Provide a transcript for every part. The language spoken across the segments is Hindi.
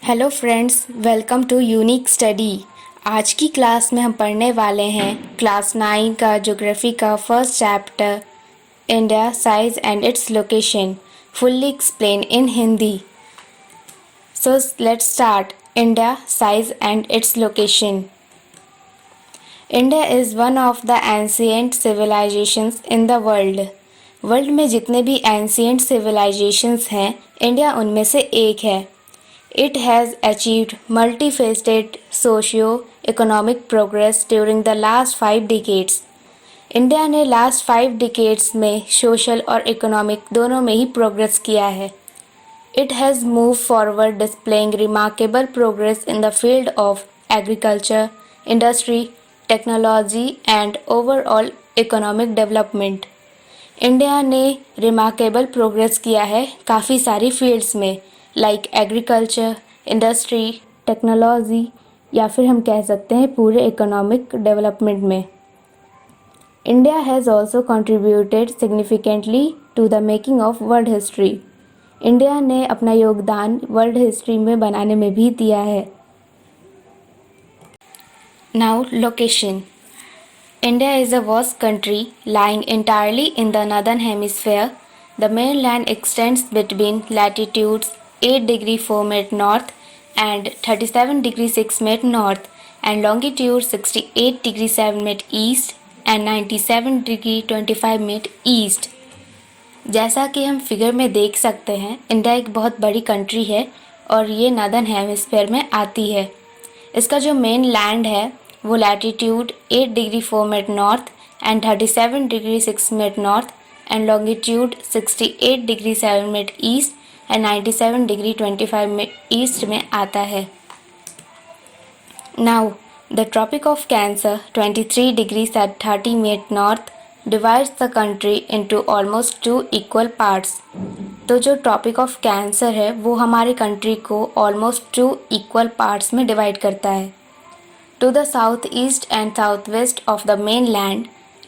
Hello friends, welcome to unique study. आज की क्लास में हम पढ़ने वाले हैं क्लास 9 का ज्योग्राफी का first chapter India size and its location, fully explain in Hindi. So let's start. India size and its location. India is one of the ancient civilisations in the world. World में जितने भी एंशिएंट सिविलाइजेशंस हैं, इंडिया उनमें से एक है। It has achieved multifaceted socio-economic progress during the last 5 decades. India ने लास्ट 5 डिकेड्स में सोशल और इकोनॉमिक दोनों में ही प्रोग्रेस किया है। It has moved forward displaying remarkable progress in the field of agriculture, industry, technology and overall economic development. India ने रिमार्केबल प्रोग्रेस किया है काफ़ी सारी फील्ड्स में, लाइक एग्रीकल्चर, इंडस्ट्री, टेक्नोलॉजी या फिर हम कह सकते हैं पूरे इकोनॉमिक डेवलपमेंट में। India has also contributed significantly to the making of world history. India ने अपना योगदान वर्ल्ड हिस्ट्री में बनाने में भी दिया है। Now location. India is a vast country lying entirely in the northern hemisphere. The mainland extends between latitudes 8 degree 4 minute north and 37 degree 6 minute north and longitude 68 degree 7 minute east and 97 degree 25 minute east. जैसा कि हम फिगर में देख सकते हैं, इंडिया एक बहुत बड़ी कंट्री है और ये नॉर्दर्न हेमिस्फेयर में आती है। इसका जो मेन लैंड है वो latitude 8 degree 4 minute north and 37 degree 6 minute north and longitude 68 degree 7 minute east and 97 degree 25 minute east में आता है। Now the tropic of cancer 23 degree 30 minute north divides the country into almost 2 equal parts. तो जो ट्रॉपिक ऑफ कैंसर है वो हमारी कंट्री को ऑलमोस्ट 2 इक्वल पार्ट्स में डिवाइड करता है। To the southeast and southwest of the mainland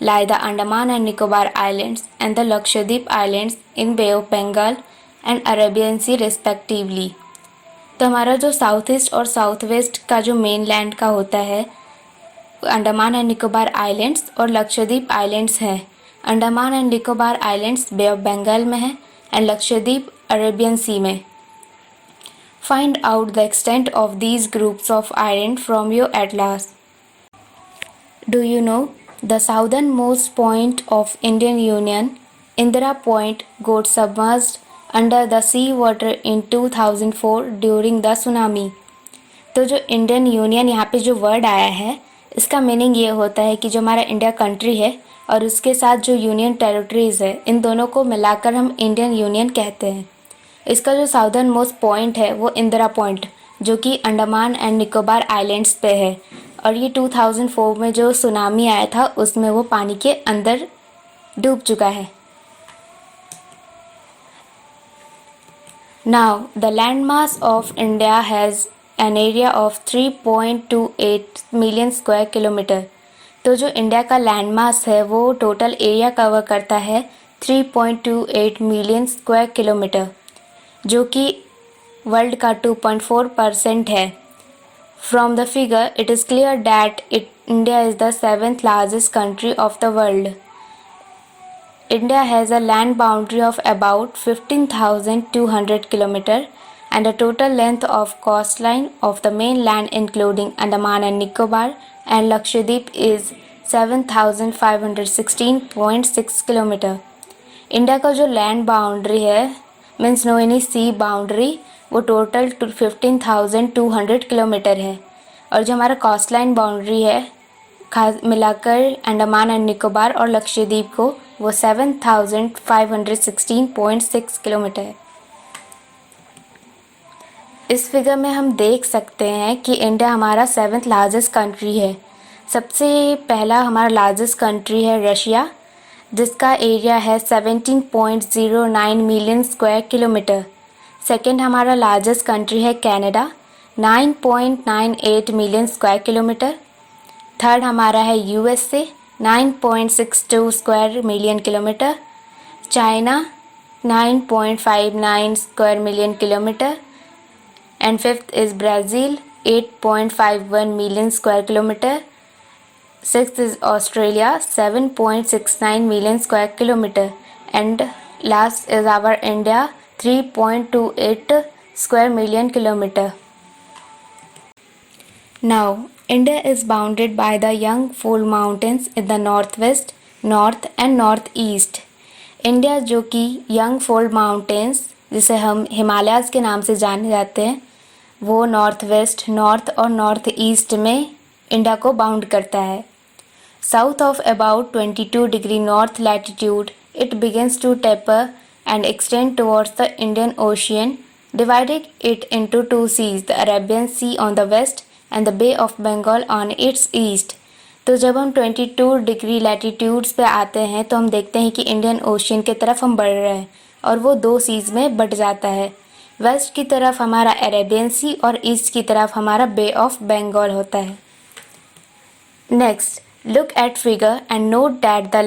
lie the Andaman and Nicobar Islands and the Lakshadweep Islands in Bay of Bengal and Arabian Sea respectively. तो हमारा जो साउथ ईस्ट और साउथ वेस्ट का जो मेन लैंड का होता है, अंडमान एंड निकोबार आइलैंड्स और लक्षद्वीप आइलैंड्स हैं। Andaman and Nicobar islands bay of Bengal में है एंड लक्षद्वीप अरेबियन सी में। Find out the extent of these groups of islands from your atlas. Do you know the southernmost point of Indian Union, Indira Point, got submerged under the sea water in 2004 during the tsunami. तो जो इंडियन यूनियन यहाँ पे जो वर्ड आया है, इसका मीनिंग ये होता है कि जो हमारा इंडिया कंट्री है और उसके साथ जो यूनियन टेरिटरीज़ है, इन दोनों को मिलाकर हम इंडियन यूनियन कहते हैं। इसका जो साउदर्न मोस्ट पॉइंट है वो इंदिरा पॉइंट, जो कि अंडमान एंड निकोबार आइलैंड्स पे है, और ये 2004 में जो सुनामी आया था उसमें वो पानी के अंदर डूब चुका है। Now the land mass of India has an area of 3.28 million square kilometre. तो जो इंडिया का लैंड मास है वो टोटल एरिया कवर करता है 3.28 मिलियन स्क्वायर किलोमीटर, जो कि वर्ल्ड का 2.4% है। From the figure it is clear that India is the 7th largest country of the world. India has a land boundary of about 15,200 kilometre and a total length of coastline of the mainland including Andaman and Nicobar and Lakshadweep is 7,516.6 kilometre. India का जो लैंड बाउंड्री है मीन्स नो एनी सी बाउंड्री, वो टोटल 15,200 किलोमीटर है, और जो हमारा कोस्ट लाइन बाउंड्री है खास मिलाकर अंडमान एंड निकोबार और लक्षद्वीप को वो 7,516.6 किलोमीटर है। इस फिगर में हम देख सकते हैं कि इंडिया हमारा 7th लार्जेस्ट कंट्री है। सबसे पहला हमारा लार्जेस्ट कंट्री है रशिया, जिसका एरिया है 17.09 मिलियन स्क्वायर किलोमीटर। सेकेंड हमारा लार्जेस्ट कंट्री है Canada, 9.98 million square kilometre. Third हमारा है USA, 9.62 square million kilometre. China 9.59 square million kilometre and fifth is Brazil, 8.51 million square kilometer. Sixth is Australia, 7.69 million square kilometer, and last is our India, 3.28 square million kilometer. Now, India is bounded by the Yangful Mountains in the northwest, north and northeast. India जो कि यंगफोल्ड माउंटेन्स जिसे हम हिमालयाज़ के नाम से जाने जाते हैं, वो नॉर्थ वेस्ट, नॉर्थ और नॉर्थ ईस्ट में इंडिया को बाउंड करता है. South of about 22 degree north latitude it begins to taper and extend towards the Indian Ocean, dividing it into two seas, the Arabian Sea on the west and the Bay of Bengal on its east. तो जब हम 22 डिग्री लैटिट्यूड्स पे आते हैं तो हम देखते हैं कि इंडियन ओशियन की तरफ हम बढ़ रहे हैं और वो दो सीज में बट जाता है. वेस्ट की तरफ हमारा अरेबियन सी और ईस्ट की तरफ हमारा बे ऑफ बंगाल होता है. Next, look at figure and note that the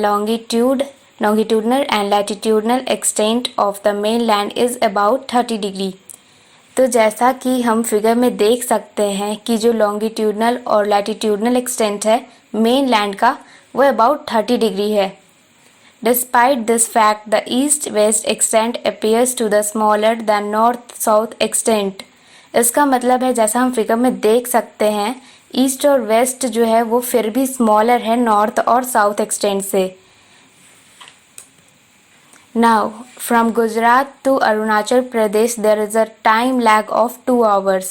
longitudinal and latitudinal extent of the mainland is about 30 degree. तो जैसा कि हम फिगर में देख सकते हैं कि जो लॉन्गिट्यूडनल और लैटिट्यूडनल एक्सटेंट है मेन लैंड का वो अबाउट 30 डिग्री है. Despite this fact the east west extent appears to the smaller than north south extent. इसका मतलब है जैसा हम फिगर में देख सकते हैं ईस्ट और वेस्ट जो है वो फिर भी स्मॉलर है नॉर्थ और साउथ एक्सटेंट से. Now, from Gujarat to Arunachal Pradesh there is a time lag of 2 hours.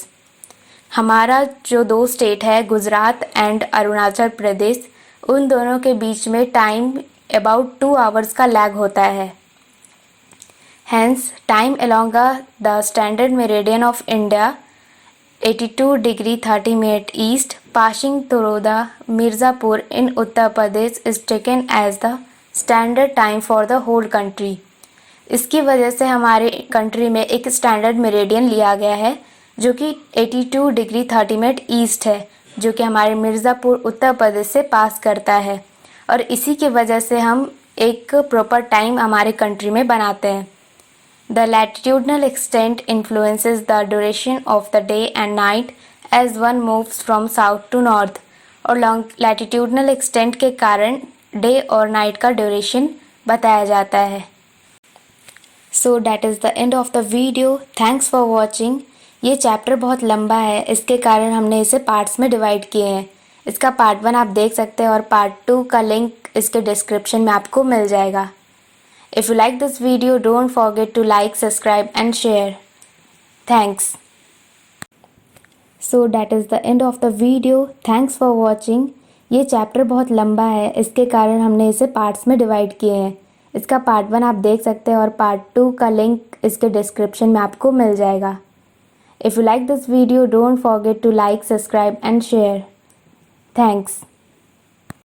हमारा जो दो स्टेट है गुजरात एंड अरुणाचल प्रदेश, उन दोनों के बीच में टाइम अबाउट 2 आवर्स का लैग होता है. Hence, time along the standard meridian of India, 82 degree 30 minute east, passing through the Mirzapur in Uttar Pradesh is taken as the standard time for the whole country. इसकी वजह से हमारे कंट्री में एक स्टैंडर्ड मेरिडियन लिया गया है जो कि 82 डिग्री 30 मिनट ईस्ट है, जो कि हमारे मिर्ज़ापुर उत्तर प्रदेश से पास करता है और इसी की वजह से हम एक प्रॉपर टाइम हमारे कंट्री में बनाते हैं. The latitudinal extent influences the duration of the day and night as one moves from south to north. और लॉन्ग लैटिट्यूडनल एक्सटेंट के कारण डे और नाइट का ड्यूरेशन बताया जाता है. सो that is the end of the video. Thanks for watching. ये चैप्टर बहुत लंबा है, इसके कारण हमने इसे पार्ट्स में डिवाइड किए हैं. इसका पार्ट 1 आप देख सकते हैं और पार्ट 2 का लिंक इसके डिस्क्रिप्शन में आपको मिल जाएगा. If you like this video don't forget to like, subscribe and share. Thanks. So that is the end of the video. Thanks for watching. ये चैप्टर बहुत लंबा है, इसके कारण हमने इसे पार्ट्स में डिवाइड किए हैं. इसका पार्ट 1 आप देख सकते हैं और पार्ट 2 का लिंक इसके डिस्क्रिप्शन में आपको मिल जाएगा. If you like this video don't forget to like, subscribe and share. Thanks.